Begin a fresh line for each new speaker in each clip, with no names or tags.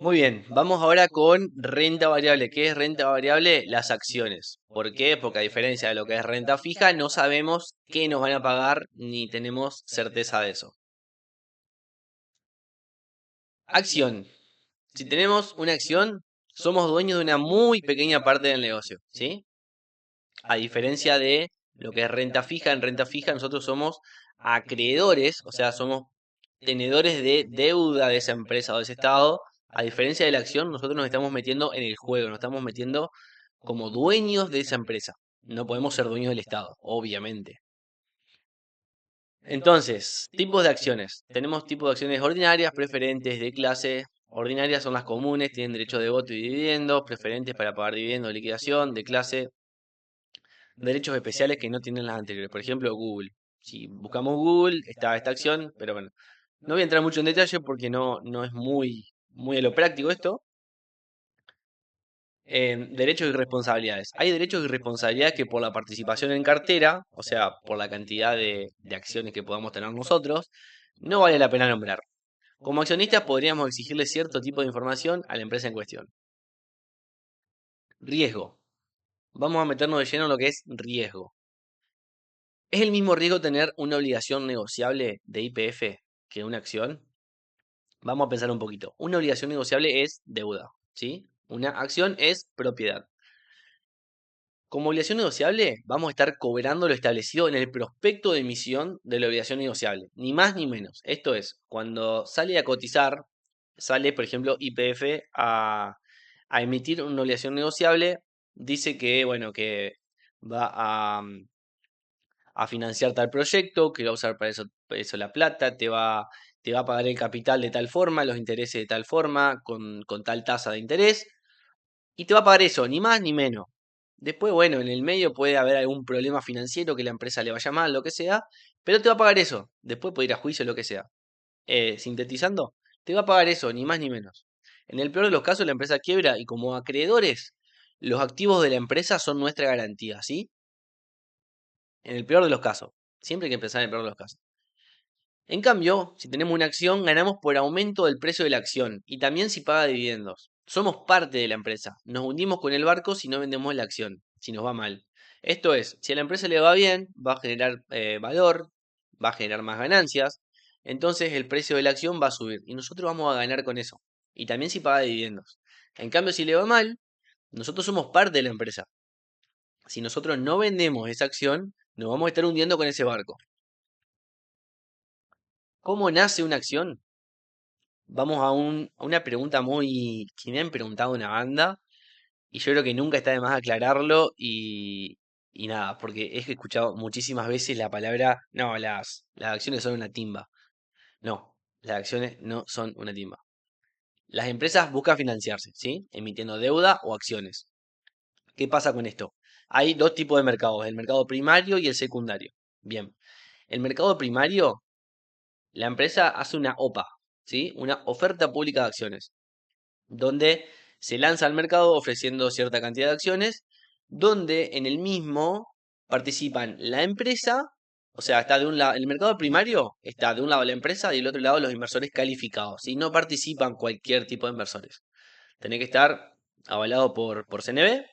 Muy bien, vamos ahora con renta variable. ¿Qué es renta variable? Las acciones. ¿Por qué? Porque a diferencia de lo que es renta fija, no sabemos qué nos van a pagar ni tenemos certeza de eso. Acción. Si tenemos una acción, somos dueños de una muy pequeña parte del negocio, ¿sí? A diferencia de lo que es renta fija, en renta fija nosotros somos acreedores, o sea, somos tenedores de deuda de esa empresa o de ese estado. A diferencia de la acción, nosotros nos estamos metiendo en el juego, nos estamos metiendo como dueños de esa empresa. No podemos ser dueños del estado, obviamente. Entonces, tipos de acciones. Tenemos tipos de acciones ordinarias, preferentes, de clase. Ordinarias son las comunes, tienen derecho de voto y dividendos, preferentes para pagar dividendos, liquidación, de clase, derechos especiales que no tienen las anteriores. Por ejemplo, Google. Si buscamos Google, está esta acción, pero bueno, no voy a entrar mucho en detalle porque no es muy a lo práctico esto. Derechos y responsabilidades. Hay derechos y responsabilidades que por la participación en cartera, o sea, por la cantidad de acciones que podamos tener nosotros, no vale la pena nombrar. Como accionistas podríamos exigirle cierto tipo de información a la empresa en cuestión. Riesgo. Vamos a meternos de lleno en lo que es riesgo. ¿Es el mismo riesgo tener una obligación negociable de YPF que una acción? Vamos a pensar un poquito. Una obligación negociable es deuda, ¿sí? Una acción es propiedad. Como obligación negociable, vamos a estar cobrando lo establecido en el prospecto de emisión de la obligación negociable, ni más ni menos. Esto es, cuando sale a cotizar, sale, por ejemplo, YPF a emitir una obligación negociable, dice que, bueno, que va a financiar tal proyecto, que va a usar para eso la plata, te va a pagar el capital de tal forma, los intereses de tal forma, con tal tasa de interés, y te va a pagar eso, ni más ni menos. Después, bueno, en el medio puede haber algún problema financiero que la empresa le vaya mal, lo que sea, pero te va a pagar eso. Después puede ir a juicio, lo que sea. Sintetizando, te va a pagar eso, ni más ni menos. En el peor de los casos, la empresa quiebra y como acreedores, los activos de la empresa son nuestra garantía, ¿sí? En el peor de los casos. Siempre hay que pensar en el peor de los casos. En cambio, si tenemos una acción, ganamos por aumento del precio de la acción y también si paga dividendos. Somos parte de la empresa. Nos hundimos con el barco si no vendemos la acción, si nos va mal. Esto es, si a la empresa le va bien, va a generar valor, va a generar más ganancias, entonces el precio de la acción va a subir y nosotros vamos a ganar con eso. Y también si paga dividendos. En cambio, si le va mal, nosotros somos parte de la empresa. Si nosotros no vendemos esa acción, nos vamos a estar hundiendo con ese barco. ¿Cómo nace una acción? Vamos a una pregunta muy que me han preguntado una banda y yo creo que nunca está de más aclararlo y nada, porque he escuchado muchísimas veces la palabra, no, las acciones son una timba. No, las acciones no son una timba. Las empresas buscan financiarse, ¿sí? Emitiendo deuda o acciones. ¿Qué pasa con esto? Hay dos tipos de mercados, el mercado primario y el secundario. Bien, el mercado primario, la empresa hace una OPA, ¿sí? Una oferta pública de acciones, donde se lanza al mercado ofreciendo cierta cantidad de acciones, donde en el mismo participan la empresa, o sea, está de un lado, el mercado primario está de un lado la empresa y del otro lado los inversores calificados, y no participan cualquier tipo de inversores. Tiene que estar avalado por CNB.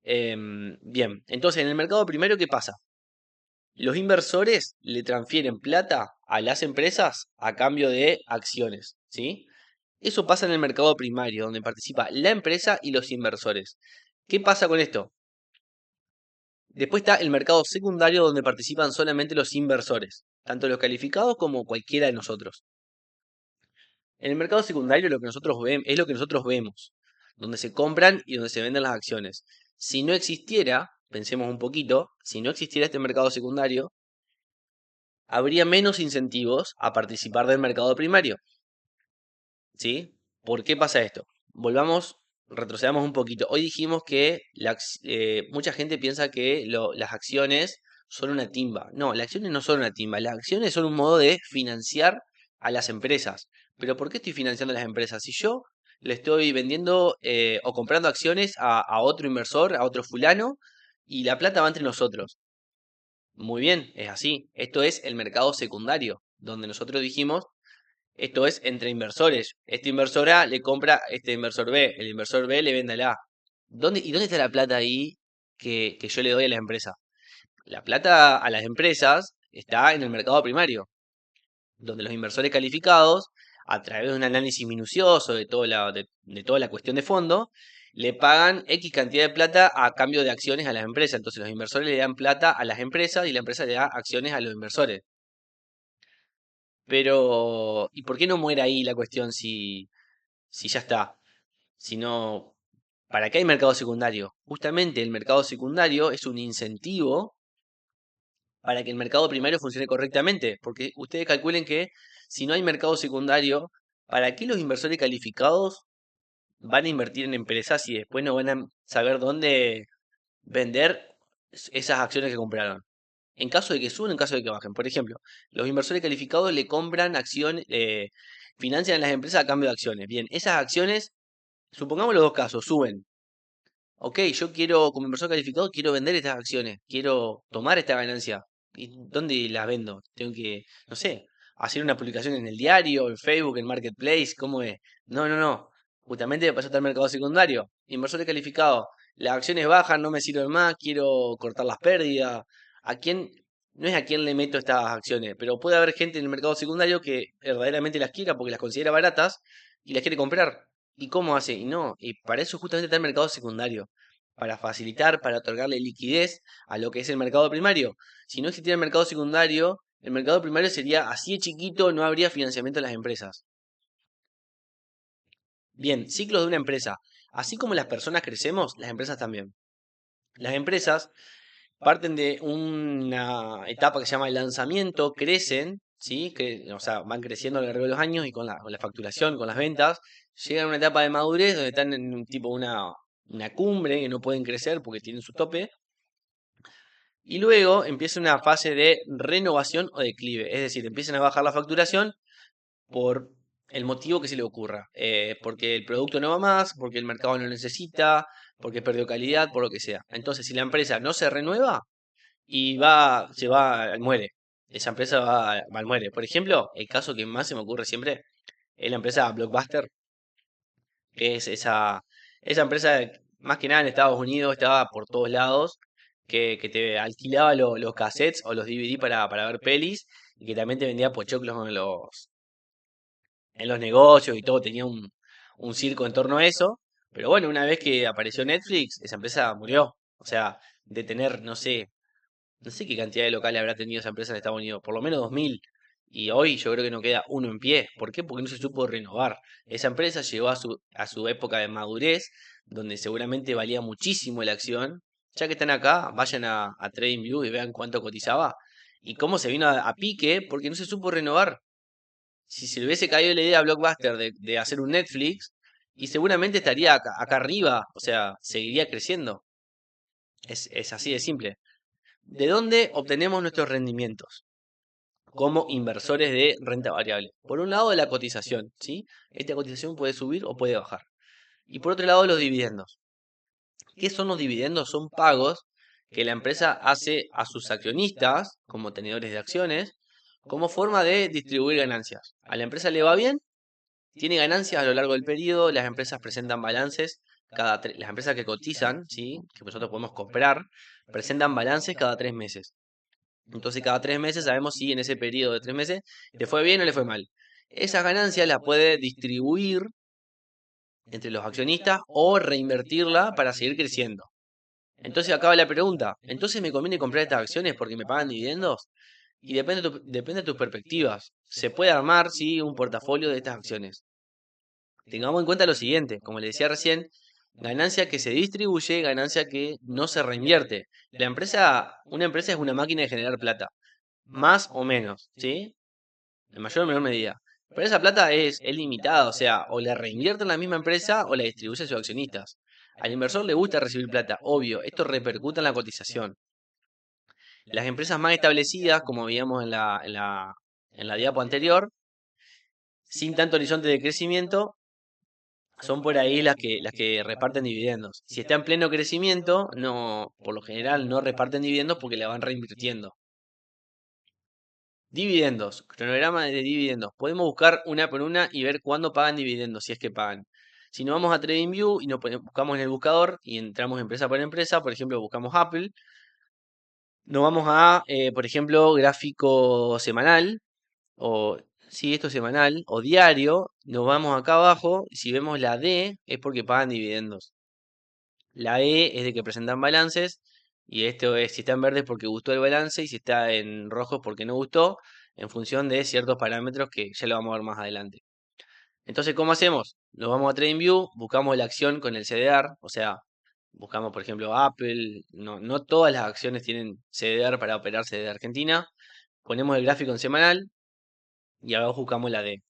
Bien, entonces en el mercado primario, ¿qué pasa? Los inversores le transfieren plata a las empresas a cambio de acciones, ¿sí? Eso pasa en el mercado primario, donde participa la empresa y los inversores. ¿Qué pasa con esto? Después está el mercado secundario, donde participan solamente los inversores, tanto los calificados como cualquiera de nosotros. En el mercado secundario lo que nosotros vemos es lo que nosotros vemos, donde se compran y donde se venden las acciones. Si no existiera, pensemos un poquito, si no existiera este mercado secundario, habría menos incentivos a participar del mercado primario. ¿Sí? ¿Por qué pasa esto? Volvamos, retrocedamos un poquito. Hoy dijimos que mucha gente piensa que las acciones son una timba. No, las acciones no son una timba. Las acciones son un modo de financiar a las empresas. Pero ¿por qué estoy financiando a las empresas? Si yo le estoy vendiendo o comprando acciones a otro inversor, a otro fulano, y la plata va entre nosotros. Muy bien, es así. Esto es el mercado secundario, donde nosotros dijimos Esto es entre inversores. Este inversor A le compra a este inversor B. El inversor B le vende al A. ¿Dónde está la plata ahí que yo le doy a la empresa? La plata a las empresas está en el mercado primario, donde los inversores calificados, a través de un análisis minucioso de toda la cuestión de fondo, le pagan X cantidad de plata a cambio de acciones a las empresas. Entonces los inversores le dan plata a las empresas y la empresa le da acciones a los inversores. Pero, ¿y por qué no muere ahí la cuestión si ya está? Si no, ¿para qué hay mercado secundario? Justamente el mercado secundario es un incentivo para que el mercado primario funcione correctamente. Porque ustedes calculen que si no hay mercado secundario, ¿para qué los inversores calificados van a invertir en empresas y después no van a saber dónde vender esas acciones que compraron? En caso de que suban, en caso de que bajen. Por ejemplo, los inversores calificados le compran acciones, financian a las empresas a cambio de acciones. Bien, esas acciones, supongamos los dos casos, suben. Ok, yo quiero, como inversor calificado, quiero vender estas acciones, quiero tomar esta ganancia. ¿Y dónde las vendo? Tengo que, no sé, hacer una publicación en el diario, en Facebook, en Marketplace, ¿cómo es? No, no, no. Justamente para eso está el mercado secundario. Inversores calificados, las acciones bajan, no me sirven más, quiero cortar las pérdidas. ¿A quién? No es a quién le meto estas acciones, pero puede haber gente en el mercado secundario que verdaderamente las quiera porque las considera baratas y las quiere comprar. ¿Y cómo hace? Y no, y para eso justamente está el mercado secundario, para facilitar, para otorgarle liquidez a lo que es el mercado primario. Si no existiera el mercado secundario, el mercado primario sería así de chiquito, no habría financiamiento a las empresas. Bien, ciclos de una empresa. Así como las personas crecemos, las empresas también. Las empresas parten de una etapa que se llama el lanzamiento, crecen, ¿sí? O sea, van creciendo a lo largo de los años y con la facturación, con las ventas, llegan a una etapa de madurez donde están en un tipo una cumbre que no pueden crecer porque tienen su tope. Y luego empieza una fase de renovación o declive, es decir, empiezan a bajar la facturación por el motivo que se le ocurra, porque el producto no va más, porque el mercado no lo necesita, porque perdió calidad, por lo que sea. Entonces, si la empresa no se renueva y muere, esa empresa muere. Por ejemplo, el caso que más se me ocurre siempre es la empresa Blockbuster, que es esa empresa, más que nada en Estados Unidos, estaba por todos lados, que te alquilaba los cassettes o los DVD para ver pelis, y que también te vendía pochoclos en los negocios y todo, tenía un circo en torno a eso. Pero bueno, una vez que apareció Netflix, esa empresa murió. O sea, de tener, no sé qué cantidad de locales habrá tenido esa empresa en Estados Unidos, por lo menos 2000. Y hoy yo creo que no queda uno en pie. ¿Por qué? Porque no se supo renovar. Esa empresa llegó a su época de madurez, donde seguramente valía muchísimo la acción. Ya que están acá, vayan a TradingView y vean cuánto cotizaba. Y cómo se vino a pique, porque no se supo renovar. Si se le hubiese caído la idea a Blockbuster de hacer un Netflix, y seguramente estaría acá arriba, o sea, seguiría creciendo. Es así de simple. ¿De dónde obtenemos nuestros rendimientos? Como inversores de renta variable. Por un lado, de la cotización, ¿sí? Esta cotización puede subir o puede bajar. Y por otro lado, los dividendos. ¿Qué son los dividendos? Son pagos que la empresa hace a sus accionistas, como tenedores de acciones, como forma de distribuir ganancias. A la empresa le va bien, tiene ganancias a lo largo del periodo, las empresas presentan balances, las empresas que cotizan, ¿sí? Que nosotros podemos comprar, presentan balances cada 3 meses. Entonces cada 3 meses sabemos si en ese periodo de 3 meses le fue bien o le fue mal. Esas ganancias las puede distribuir entre los accionistas o reinvertirla para seguir creciendo. Entonces acaba la pregunta, ¿entonces me conviene comprar estas acciones porque me pagan dividendos? Y depende de tus perspectivas. Se puede armar, sí, un portafolio de estas acciones. Tengamos en cuenta lo siguiente, como le decía recién, ganancia que se distribuye, ganancia que no se reinvierte. Una empresa es una máquina de generar plata, más o menos, ¿sí? En mayor o menor medida. Pero esa plata es limitada, o sea, o la reinvierte en la misma empresa o la distribuye a sus accionistas. Al inversor le gusta recibir plata, obvio, esto repercute en la cotización. Las empresas más establecidas, como veíamos en la diapo anterior, sin tanto horizonte de crecimiento, son por ahí las que reparten dividendos. Si está en pleno crecimiento, no, por lo general no reparten dividendos porque la van reinvirtiendo. Dividendos, cronograma de dividendos. Podemos buscar una por una y ver cuándo pagan dividendos, si es que pagan. Si nos vamos a TradingView y buscamos en el buscador y entramos empresa por empresa, por ejemplo, buscamos Apple, nos vamos a, por ejemplo, gráfico semanal, o si esto es semanal, o diario, nos vamos acá abajo, y si vemos la D, es porque pagan dividendos. La E es de que presentan balances, y esto es, si está en verde es porque gustó el balance, y si está en rojo es porque no gustó, en función de ciertos parámetros que ya lo vamos a ver más adelante. Entonces, ¿cómo hacemos? Nos vamos a TradingView, buscamos la acción con el CDR, o sea, buscamos, por ejemplo, Apple, no todas las acciones tienen CDR para operarse de Argentina, ponemos el gráfico en semanal y abajo buscamos la D.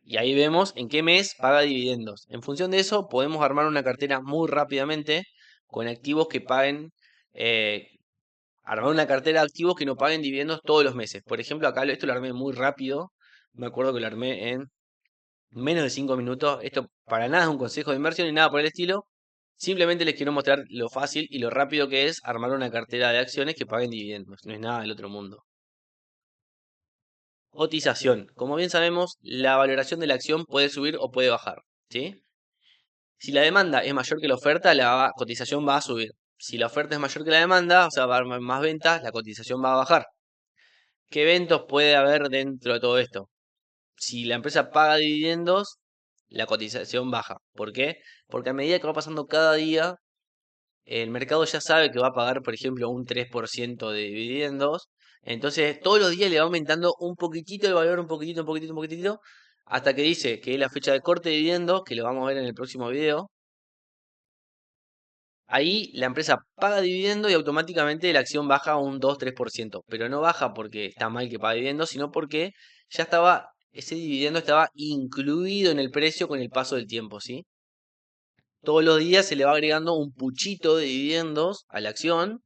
Y ahí vemos en qué mes paga dividendos. En función de eso, podemos armar una cartera muy rápidamente con activos que paguen, eh, armar una cartera de activos que no paguen dividendos todos los meses. Por ejemplo, acá esto lo armé muy rápido. Me acuerdo que lo armé en menos de 5 minutos. Esto para nada es un consejo de inversión ni nada por el estilo. Simplemente les quiero mostrar lo fácil y lo rápido que es armar una cartera de acciones que paguen dividendos. No es nada del otro mundo. Cotización. Como bien sabemos, la valoración de la acción puede subir o puede bajar, ¿sí? Si la demanda es mayor que la oferta, la cotización va a subir. Si la oferta es mayor que la demanda, o sea, va a haber más ventas, la cotización va a bajar. ¿Qué eventos puede haber dentro de todo esto? Si la empresa paga dividendos, la cotización baja. ¿Por qué? Porque a medida que va pasando cada día, el mercado ya sabe que va a pagar, por ejemplo, un 3% de dividendos. Entonces, todos los días le va aumentando un poquitito el valor, un poquitito, un poquitito, un poquitito, hasta que dice que es la fecha de corte de dividendos, que lo vamos a ver en el próximo video. Ahí la empresa paga dividendo y automáticamente la acción baja un 2-3%. Pero no baja porque está mal que pague dividendos, sino porque ya estaba, ese dividendo estaba incluido en el precio con el paso del tiempo, ¿sí? Todos los días se le va agregando un puchito de dividendos a la acción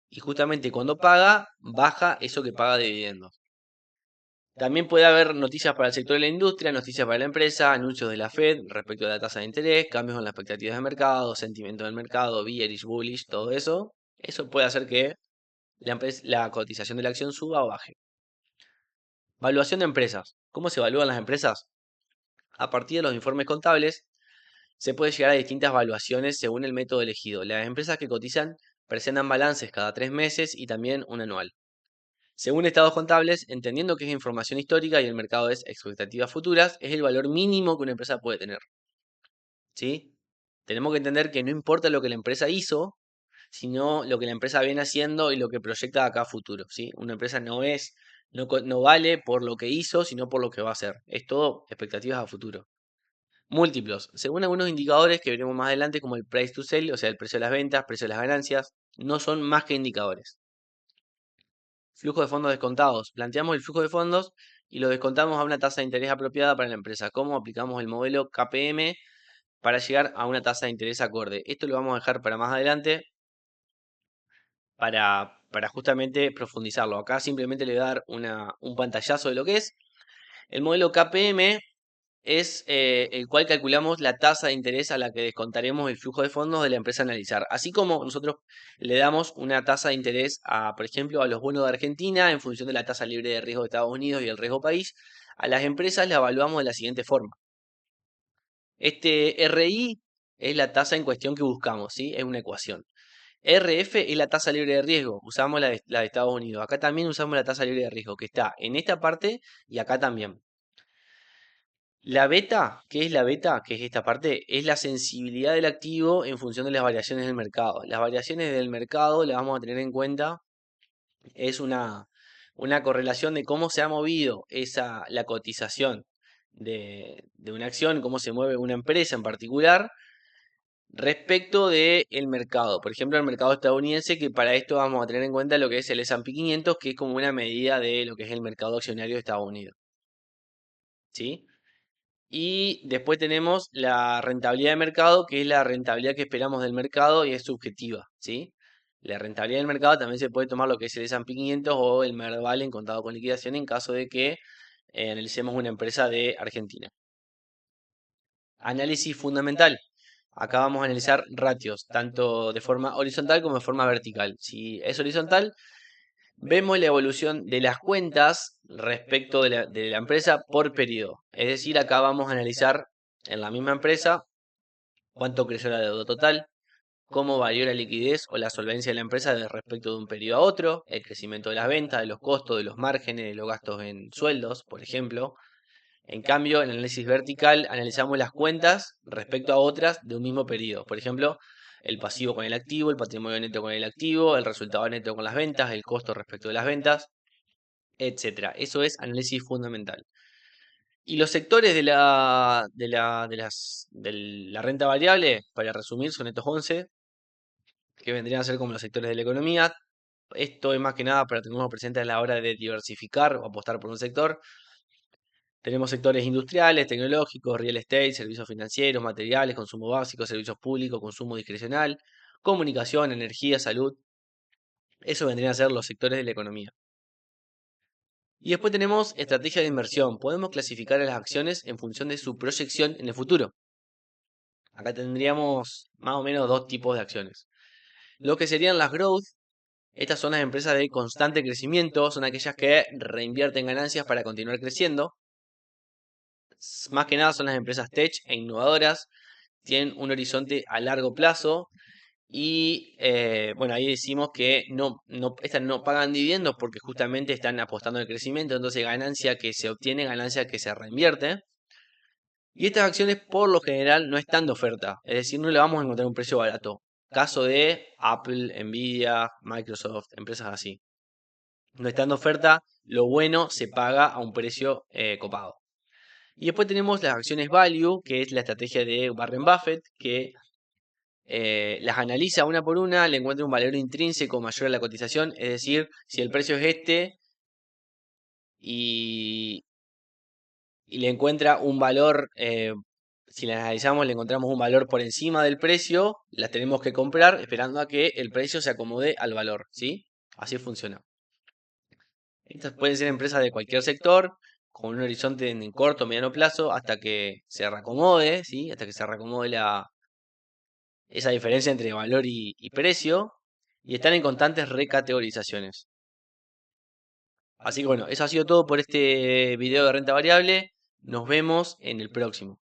y justamente cuando paga, baja eso que paga de dividendos. También puede haber noticias para el sector de la industria, noticias para la empresa, anuncios de la Fed respecto a la tasa de interés, cambios en las expectativas de mercado, sentimiento del mercado, bearish, bullish, todo eso. Eso puede hacer que la cotización de la acción suba o baje. Valuación de empresas. ¿Cómo se evalúan las empresas? A partir de los informes contables, se puede llegar a distintas valuaciones según el método elegido. Las empresas que cotizan presentan balances cada 3 meses y también un anual. Según estados contables, entendiendo que es información histórica y el mercado es expectativas futuras, es el valor mínimo que una empresa puede tener. ¿Sí? Tenemos que entender que no importa lo que la empresa hizo, sino lo que la empresa viene haciendo y lo que proyecta acá a futuro. ¿Sí? Una empresa no vale por lo que hizo, sino por lo que va a hacer. Es todo expectativas a futuro. Múltiplos. Según algunos indicadores que veremos más adelante, como el price to sell, o sea, el precio de las ventas, precio de las ganancias, no son más que indicadores. Flujo de fondos descontados. Planteamos el flujo de fondos y lo descontamos a una tasa de interés apropiada para la empresa. ¿Cómo aplicamos el modelo KPM para llegar a una tasa de interés acorde? Esto lo vamos a dejar para más adelante para justamente profundizarlo. Acá simplemente le voy a dar un pantallazo de lo que es. El modelo KPM es el cual calculamos la tasa de interés a la que descontaremos el flujo de fondos de la empresa a analizar. Así como nosotros le damos una tasa de interés a, por ejemplo, a los bonos de Argentina en función de la tasa libre de riesgo de Estados Unidos y el riesgo país, a las empresas la evaluamos de la siguiente forma. Este RI es la tasa en cuestión que buscamos, ¿sí? Es una ecuación. RF es la tasa libre de riesgo, usamos la de Estados Unidos. Acá también usamos la tasa libre de riesgo, que está en esta parte y acá también. La beta, ¿qué es la beta? Que es esta parte, es la sensibilidad del activo en función de las variaciones del mercado. Las variaciones del mercado las vamos a tener en cuenta, es una correlación de cómo se ha movido la cotización de una acción, cómo se mueve una empresa en particular respecto del mercado. Por ejemplo, el mercado estadounidense, que para esto vamos a tener en cuenta lo que es el S&P 500, que es como una medida de lo que es el mercado accionario de Estados Unidos. ¿Sí? Y después tenemos la rentabilidad de mercado, que es la rentabilidad que esperamos del mercado y es subjetiva, ¿sí? La rentabilidad del mercado también se puede tomar lo que es el S&P 500 o el Merval en contado con liquidación en caso de que analicemos una empresa de Argentina. Análisis fundamental. Acá vamos a analizar ratios, tanto de forma horizontal como de forma vertical. Si es horizontal, Vemos la evolución de las cuentas respecto de la empresa por periodo. Es decir, acá vamos a analizar en la misma empresa cuánto creció la deuda total, cómo varió la liquidez o la solvencia de la empresa respecto de un periodo a otro, el crecimiento de las ventas, de los costos, de los márgenes, de los gastos en sueldos, por ejemplo. En cambio, en el análisis vertical analizamos las cuentas respecto a otras de un mismo periodo. Por ejemplo, el pasivo con el activo, el patrimonio neto con el activo, el resultado neto con las ventas, el costo respecto de las ventas, etcétera. Eso es análisis fundamental. Y los sectores de la renta variable, para resumir, son estos 11, que vendrían a ser como los sectores de la economía. Esto es más que nada para tenerlos presentes a la hora de diversificar o apostar por un sector. Tenemos sectores industriales, tecnológicos, real estate, servicios financieros, materiales, consumo básico, servicios públicos, consumo discrecional, comunicación, energía, salud. Eso vendrían a ser los sectores de la economía. Y después tenemos estrategia de inversión. Podemos clasificar a las acciones en función de su proyección en el futuro. Acá tendríamos más o menos dos tipos de acciones. Lo que serían las growth. Estas son las empresas de constante crecimiento, son aquellas que reinvierten ganancias para continuar creciendo. Más que nada son las empresas tech e innovadoras, tienen un horizonte a largo plazo y bueno, ahí decimos que estas no pagan dividendos porque justamente están apostando al crecimiento, entonces ganancia que se obtiene, ganancia que se reinvierte. Y estas acciones por lo general no están de oferta, es decir, no le vamos a encontrar un precio barato. Caso de Apple, Nvidia, Microsoft, empresas así. No están de oferta, lo bueno se paga a un precio copado. Y después tenemos las acciones value, que es la estrategia de Warren Buffett, que las analiza una por una, le encuentra un valor intrínseco mayor a la cotización, es decir, si el precio es este y, y le encuentra un valor, si la analizamos le encontramos un valor por encima del precio, las tenemos que comprar esperando a que el precio se acomode al valor, ¿sí? Así funciona. Estas pueden ser empresas de cualquier sector, con un horizonte en corto o mediano plazo, hasta que se reacomode, ¿sí? Hasta que se reacomode esa diferencia entre valor y precio, y están en constantes recategorizaciones. Así que bueno, eso ha sido todo por este video de renta variable. Nos vemos en el próximo.